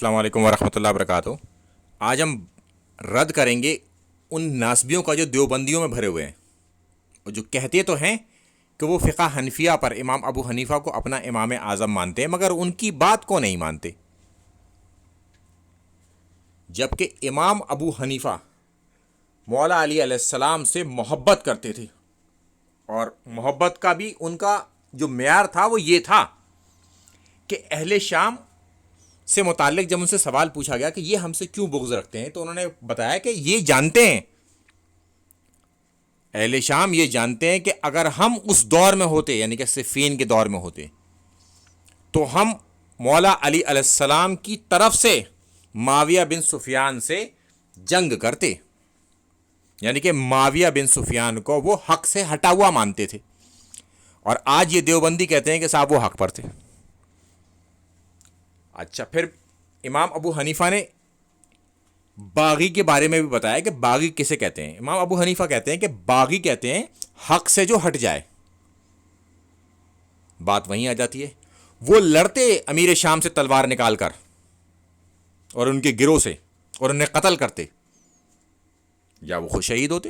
السلام علیکم ورحمۃ اللہ وبرکاتہ۔ آج ہم رد کریں گے ان ناسبیوں کا جو دیوبندیوں میں بھرے ہوئے ہیں اور جو کہتے تو ہیں کہ وہ فقہ حنفیہ پر امام ابو حنیفہ کو اپنا امام اعظم مانتے ہیں مگر ان کی بات کو نہیں مانتے، جبکہ امام ابو حنیفہ مولا علی علیہ السلام سے محبت کرتے تھے، اور محبت کا بھی ان کا جو معیار تھا وہ یہ تھا کہ اہل شام سے متعلق جب ان سے سوال پوچھا گیا کہ یہ ہم سے کیوں بغض رکھتے ہیں تو انہوں نے بتایا کہ یہ جانتے ہیں، اہل شام یہ جانتے ہیں کہ اگر ہم اس دور میں ہوتے، یعنی کہ صفین کے دور میں ہوتے، تو ہم مولا علی علیہ السلام کی طرف سے معاویہ بن سفیان سے جنگ کرتے، یعنی کہ معاویہ بن سفیان کو وہ حق سے ہٹا ہوا مانتے تھے، اور آج یہ دیوبندی کہتے ہیں کہ صاحب وہ حق پر تھے۔ اچھا، پھر امام ابو حنیفہ نے باغی کے بارے میں بھی بتایا کہ باغی کسے کہتے ہیں۔ امام ابو حنیفہ کہتے ہیں کہ باغی کہتے ہیں حق سے جو ہٹ جائے۔ بات وہیں آ جاتی ہے، وہ لڑتے امیر شام سے تلوار نکال کر اور ان کے گروہ سے اور انہیں قتل کرتے، یا وہ خود شہید ہوتے۔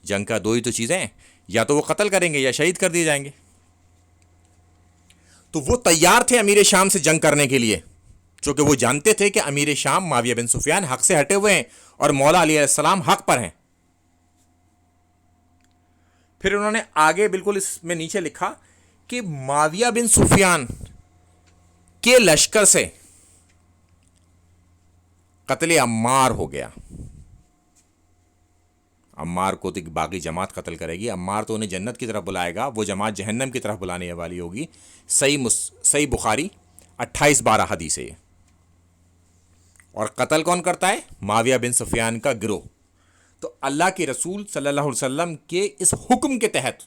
جنگ کا دو ہی تو چیزیں ہیں، یا تو وہ قتل کریں گے یا شہید کر دیے جائیں گے۔ تو وہ تیار تھے امیر شام سے جنگ کرنے کے لیے، چونکہ وہ جانتے تھے کہ امیر شام معاویہ بن سفیان حق سے ہٹے ہوئے ہیں اور مولا علی علیہ السلام حق پر ہیں۔ پھر انہوں نے آگے بالکل اس میں نیچے لکھا کہ معاویہ بن سفیان کے لشکر سے قتل عمار ہو گیا۔ عمار کو تو باقی جماعت قتل کرے گی، عمار تو انہیں جنت کی طرف بلائے گا، وہ جماعت جہنم کی طرف بلانے والی ہوگی۔ صحیح بخاری 28-12 حدیث ہے۔ اور قتل کون کرتا ہے؟ معاویہ بن سفیان کا گروہ۔ تو اللہ کے رسول صلی اللہ علیہ وسلم کے اس حکم کے تحت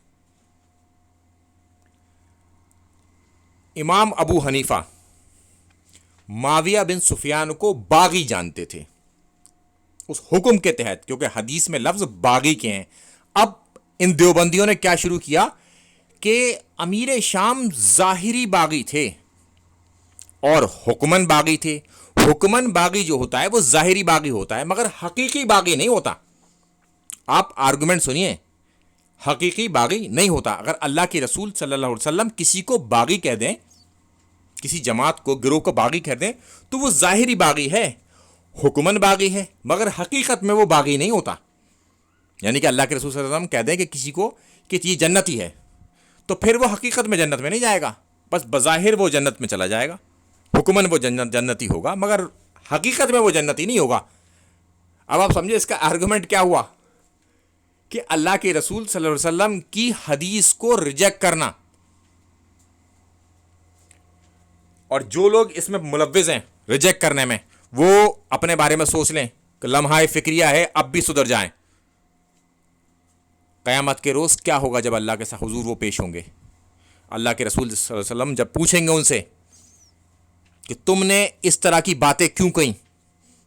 امام ابو حنیفہ معاویہ بن سفیان کو باغی جانتے تھے اس حکم کے تحت، کیونکہ حدیث میں لفظ باغی کے ہیں۔ اب ان دیوبندیوں نے کیا شروع کیا کہ امیر شام ظاہری باغی تھے اور حکمن باغی تھے۔ حکمن باغی جو ہوتا ہے وہ ظاہری باغی ہوتا ہے مگر حقیقی باغی نہیں ہوتا۔ آپ آرگومنٹ سنیے، حقیقی باغی نہیں ہوتا۔ اگر اللہ کے رسول صلی اللہ علیہ وسلم کسی کو باغی کہہ دیں، کسی جماعت کو، گروہ کو باغی کہہ دیں، تو وہ ظاہری باغی ہے، حکمن باغی ہے، مگر حقیقت میں وہ باغی نہیں ہوتا۔ یعنی کہ اللہ کے رسول صلی اللہ علیہ وسلم کہہ دیں کہ کسی کو کہ یہ جنتی ہے، تو پھر وہ حقیقت میں جنت میں نہیں جائے گا، بس بظاہر وہ جنت میں چلا جائے گا، حکمن وہ جنتی ہوگا مگر حقیقت میں وہ جنتی نہیں ہوگا۔ اب آپ سمجھے اس کا آرگومنٹ کیا ہوا کہ اللہ کے رسول صلی اللہ علیہ وسلم کی حدیث کو ریجیکٹ کرنا۔ اور جو لوگ اس میں ملوث ہیں ریجیکٹ کرنے میں، وہ اپنے بارے میں سوچ لیں کہ لمحہ فکریہ ہے، اب بھی سدھر جائیں۔ قیامت کے روز کیا ہوگا جب اللہ کے ساتھ حضور وہ پیش ہوں گے؟ اللہ کے رسول صلی اللہ علیہ وسلم جب پوچھیں گے ان سے کہ تم نے اس طرح کی باتیں کیوں کہیں،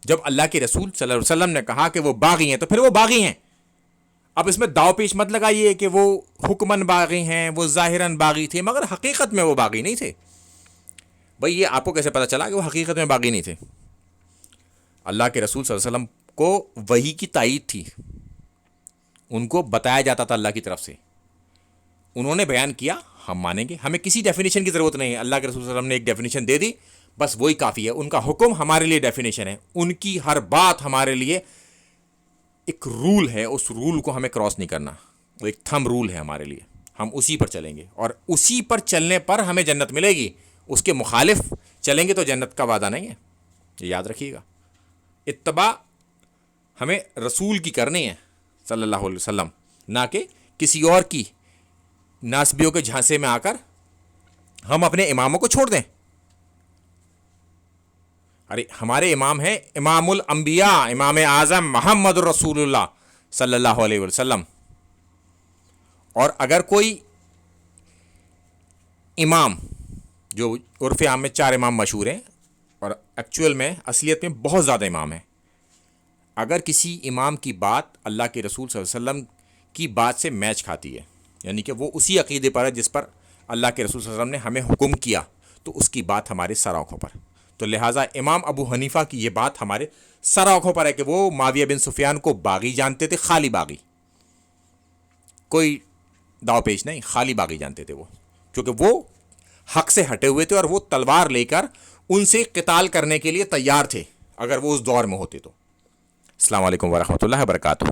جب اللہ کے رسول صلی اللہ علیہ وسلم نے کہا کہ وہ باغی ہیں تو پھر وہ باغی ہیں۔ اب اس میں داؤ پیش مت لگائیے کہ وہ حکمن باغی ہیں، وہ ظاہراً باغی تھے مگر حقیقت میں وہ باغی نہیں تھے۔ بھئی یہ آپ کو کیسے پتہ چلا کہ وہ حقیقت میں باغی نہیں تھے؟ اللہ کے رسول صلی اللہ علیہ وسلم کو وحی کی تائید تھی، ان کو بتایا جاتا تھا اللہ کی طرف سے، انہوں نے بیان کیا، ہم مانیں گے، ہمیں کسی ڈیفینیشن کی ضرورت نہیں ہے۔ اللہ کے رسول صلی اللہ علیہ وسلم نے ایک ڈیفینیشن دے دی، بس وہی کافی ہے۔ ان کا حکم ہمارے لیے ڈیفینیشن ہے، ان کی ہر بات ہمارے لیے ایک رول ہے، اس رول کو ہمیں کراس نہیں کرنا، وہ ایک تھم رول ہے ہمارے لیے، ہم اسی پر چلیں گے، اور اسی پر چلنے پر ہمیں جنت ملے گی۔ اس کے مخالف چلیں گے تو جنت کا وعدہ نہیں ہے، یہ یاد رکھیے گا۔ اتباع ہمیں رسول کی کرنی ہے صلی اللہ علیہ وسلم، نہ کہ کسی اور کی ناسبیوں کے جھانسے میں آ کر ہم اپنے اماموں کو چھوڑ دیں۔ ارے ہمارے امام ہیں امام الانبیاء، امام اعظم محمد الرسول اللہ صلی اللہ علیہ وسلم۔ اور اگر کوئی امام، جو عرف عام میں 4 امام مشہور ہیں اور ایکچوئل میں اصلیت میں بہت زیادہ امام ہیں، اگر کسی امام کی بات اللہ کے رسول صلی اللہ علیہ وسلم کی بات سے میچ کھاتی ہے، یعنی کہ وہ اسی عقیدے پر ہے جس پر اللہ کے رسول صلی اللہ علیہ وسلم نے ہمیں حکم کیا، تو اس کی بات ہمارے سر آنکھوں پر۔ تو لہٰذا امام ابو حنیفہ کی یہ بات ہمارے سر آنکھوں پر ہے کہ وہ معاویہ بن سفیان کو باغی جانتے تھے، خالی باغی، کوئی داؤ پیش نہیں، خالی باغی جانتے تھے وہ، کیونکہ وہ حق سے ہٹے ہوئے تھے اور وہ تلوار لے کر ان سے قتال کرنے کے لیے تیار تھے اگر وہ اس دور میں ہوتے تو۔ السلام علیکم ورحمۃ اللہ وبرکاتہ۔